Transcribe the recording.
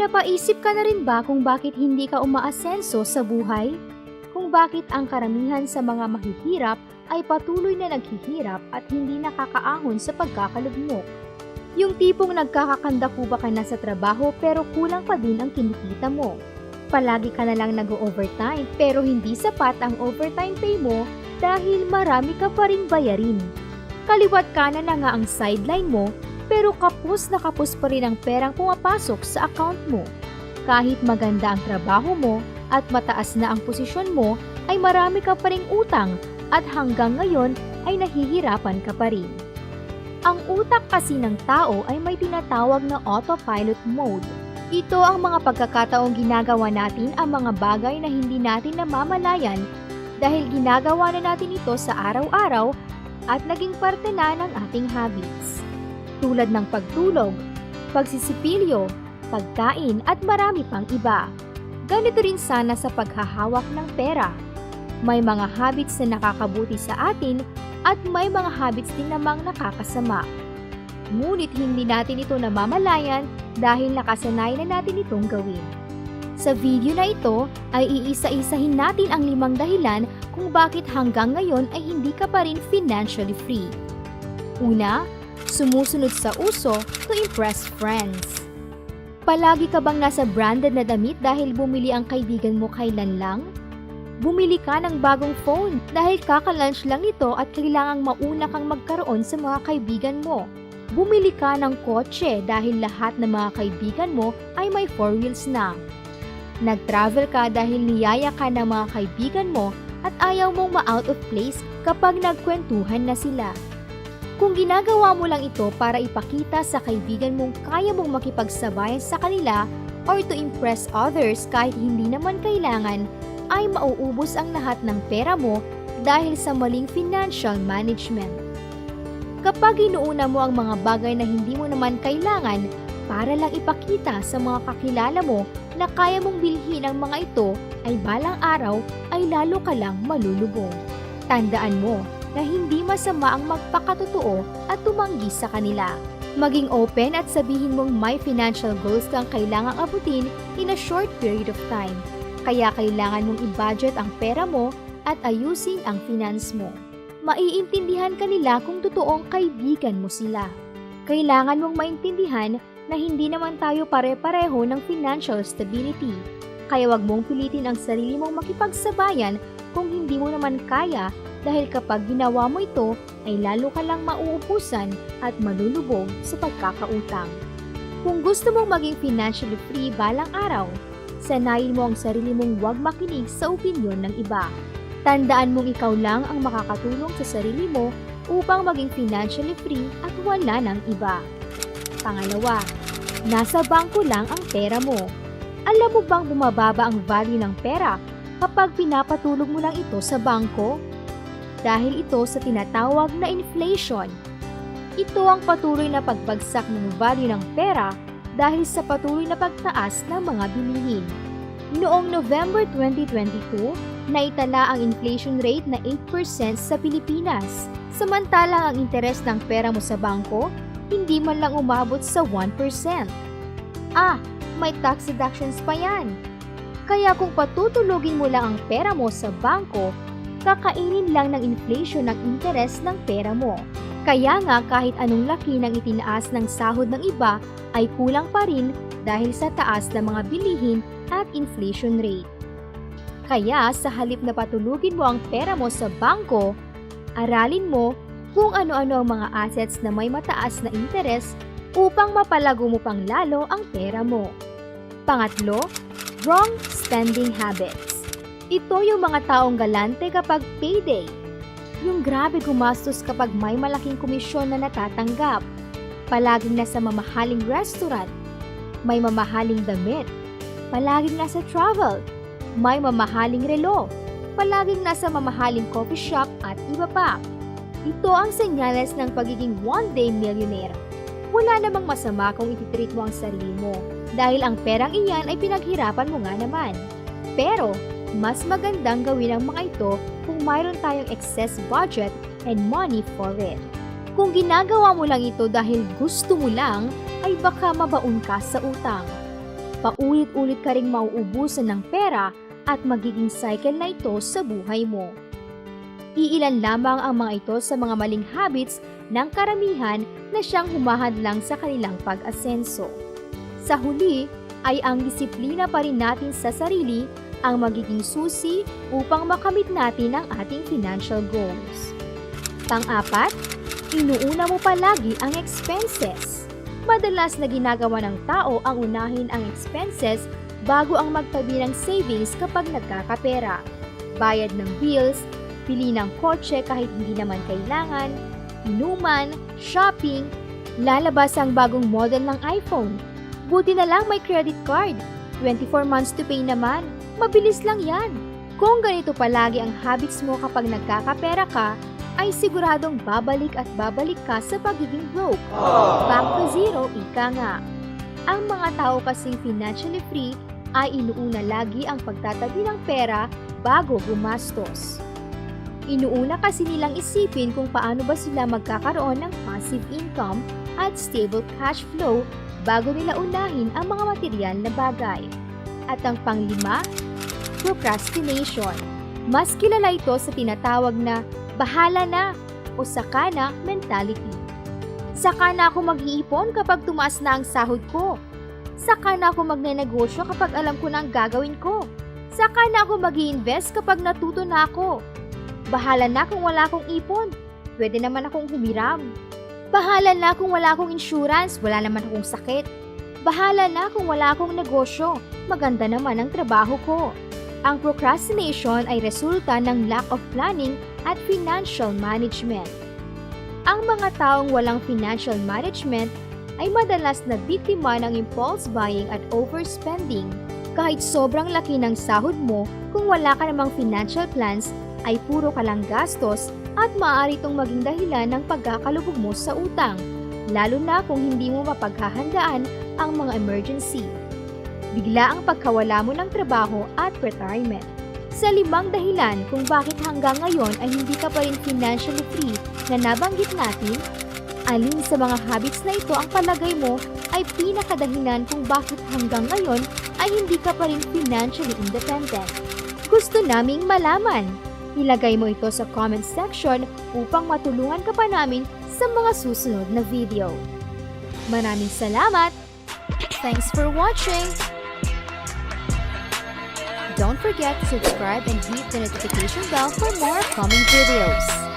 Napaisip ka na rin ba kung bakit hindi ka umaasenso sa buhay? Kung bakit ang karamihan sa mga mahihirap ay patuloy na naghihirap at hindi nakakaahon sa pagkakalugmok? Yung tipong nagkakakandakuba ka na sa trabaho pero kulang pa din ang kinikita mo. Palagi ka na lang nag-overtime pero hindi sapat ang overtime pay mo dahil marami ka pa ring bayarin. Kaliwat kanan na nga ang sideline mo pero kapos na kapos pa rin ang perang pumapasok sa account mo. Kahit maganda ang trabaho mo at mataas na ang posisyon mo, ay marami ka pa ring utang at hanggang ngayon ay nahihirapan ka pa rin. Ang utak kasi ng tao ay may tinatawag na autopilot mode. Ito ang mga pagkakataong ginagawa natin ang mga bagay na hindi natin namamalayan dahil ginagawa na natin ito sa araw-araw at naging parte na ng ating habits. Tulad ng pagtulog, pagsisipilyo, pagkain at marami pang iba. Ganito rin sana sa paghahawak ng pera. May mga habits na nakakabuti sa atin at may mga habits din namang nakakasama. Ngunit hindi natin ito namamalayan dahil nakasanay na natin itong gawin. Sa video na ito ay iisa-isahin natin ang 5 dahilan kung bakit hanggang ngayon ay hindi ka pa rin financially free. Una, sumusunod sa uso to impress friends. Palagi ka bang nasa branded na damit dahil bumili ang kaibigan mo kailan lang? Bumili ka ng bagong phone dahil kaka-launch lang ito at kailangang mauna kang magkaroon sa mga kaibigan mo. Bumili ka ng kotse dahil lahat ng mga kaibigan mo ay may 4 wheels na. Nag-travel ka dahil niyaya ka ng mga kaibigan mo at ayaw mong ma-out of place kapag nagkwentuhan na sila. Kung ginagawa mo lang ito para ipakita sa kaibigan mong kaya mong makipagsabayan sa kanila or to impress others kahit hindi naman kailangan, ay mauubos ang lahat ng pera mo dahil sa maling financial management. Kapag inuuna mo ang mga bagay na hindi mo naman kailangan para lang ipakita sa mga kakilala mo na kaya mong bilhin ang mga ito, ay balang araw ay lalo ka lang malulubog. Tandaan mo na hindi masama ang magpakatotoo at tumanggi sa kanila. Maging open at sabihin mong may financial goals kang kailangang abutin in a short period of time. Kaya kailangan mong i-budget ang pera mo at ayusin ang finance mo. Maiintindihan ka nila kung totoong kaibigan mo sila. Kailangan mong maintindihan na hindi naman tayo pare-pareho ng financial stability. Kaya wag mong pilitin ang sarili mong makipagsabayan kung hindi mo naman kaya dahil kapag ginawa mo ito ay lalo ka lang mauubusan at malulubog sa pagkakautang. Kung gusto mong maging financially free balang araw, sanayin mo ang sarili mong huwag makinig sa opinyon ng iba. Tandaan mong ikaw lang ang makakatulong sa sarili mo upang maging financially free at wala ng iba. Pangalawa, nasa bangko lang ang pera mo. Alam mo bang bumababa ang value ng pera kapag pinapatulog mo lang ito sa bangko? Dahil ito sa tinatawag na inflation. Ito ang patuloy na pagbagsak ng value ng pera dahil sa patuloy na pagtaas ng mga bilihin. Noong November 2022, naitala ang inflation rate na 8% sa Pilipinas. Samantalang ang interes ng pera mo sa bangko, hindi man lang umabot sa 1%. May tax deductions pa yan. Kaya kung patutulugin mo lang ang pera mo sa bangko, kakainin lang ng inflation ng interes ng pera mo. Kaya nga kahit anong laki ng itinaas ng sahod ng iba ay kulang pa rin dahil sa taas ng mga bilihin at inflation rate. Kaya sa halip na patulugin mo ang pera mo sa bangko, aralin mo kung ano-ano ang mga assets na may mataas na interes upang mapalago mo pang lalo ang pera mo. Pangatlo, wrong spending habits. Ito yung mga taong galante kapag payday. Yung grabe gumastos kapag may malaking komisyon na natatanggap. Palaging nasa mamahaling restaurant. May mamahaling damit. Palaging nasa travel. May mamahaling relo. Palaging nasa mamahaling coffee shop at iba pa. Ito ang senyales ng pagiging one-day millionaire. Wala namang masama kung ititreat mo ang sarili mo dahil ang perang iyan ay pinaghirapan mo nga naman. Pero, mas magandang gawin ang mga ito kung mayroon tayong excess budget and money for it. Kung ginagawa mo lang ito dahil gusto mo lang, ay baka mabaon ka sa utang. Paulit-ulit ka ring mauubusan ng pera at magiging cycle na ito sa buhay mo. Iilan lamang ang mga ito sa mga maling habits ng karamihan na siyang humahadlang sa kanilang pag-asenso. Sa huli, ay ang disiplina pa rin natin sa sarili ang magiging susi upang makamit natin ang ating financial goals. Pang-apat, inuuna mo palagi ang expenses. Madalas na ginagawa ng tao ang unahin ang expenses bago ang magtabi ng savings kapag nagkakapera. Bayad ng bills, pili ng kotse kahit hindi naman kailangan, inuman, shopping, lalabas ang bagong model ng iPhone. Buti na lang may credit card. 24 months to pay naman. Mabilis lang yan. Kung ganito palagi ang habits mo kapag nagkakapera ka, ay siguradong babalik at babalik ka sa pagiging broke. Back to zero, ika nga. Ang mga tao kasing financially free ay inuuna lagi ang pagtatabi ng pera bago gumastos. Inuuna kasi nilang isipin kung paano ba sila magkakaroon ng passive income at stable cash flow bago nila unahin ang mga material na bagay. At ang panglima, procrastination. Mas kilala ito sa tinatawag na bahala na o saka na mentality. Saka na ako mag-iipon kapag tumaas na ang sahod ko. Saka na ako magnenegosyo kapag alam ko na ang gagawin ko. Saka na ako mag-i-invest kapag natuto na ako. Bahala na kung wala akong ipon. Pwede naman akong humiram. Bahala na kung wala akong insurance, wala naman akong sakit. Bahala na kung wala akong negosyo, maganda naman ang trabaho ko. Ang procrastination ay resulta ng lack of planning at financial management. Ang mga taong walang financial management ay madalas na biktima ng impulse buying at overspending. Kahit sobrang laki ng sahod mo, kung wala ka namang financial plans, ay puro ka lang gastos at maaari itong maging dahilan ng pagkakalubog mo sa utang, lalo na kung hindi mo mapaghahandaan ang mga emergency. Bigla ang pagkawala mo ng trabaho at retirement. Sa 5 dahilan kung bakit hanggang ngayon ay hindi ka pa rin financially free na nabanggit natin, alin sa mga habits na ito ang palagay mo ay pinakadahilan kung bakit hanggang ngayon ay hindi ka pa rin financially independent? Gusto naming malaman. Ilagay mo ito sa comment section upang matulungan ka pa namin sa mga susunod na video. Maraming salamat! Thanks for watching! Don't forget to subscribe and hit the notification bell for more coming videos.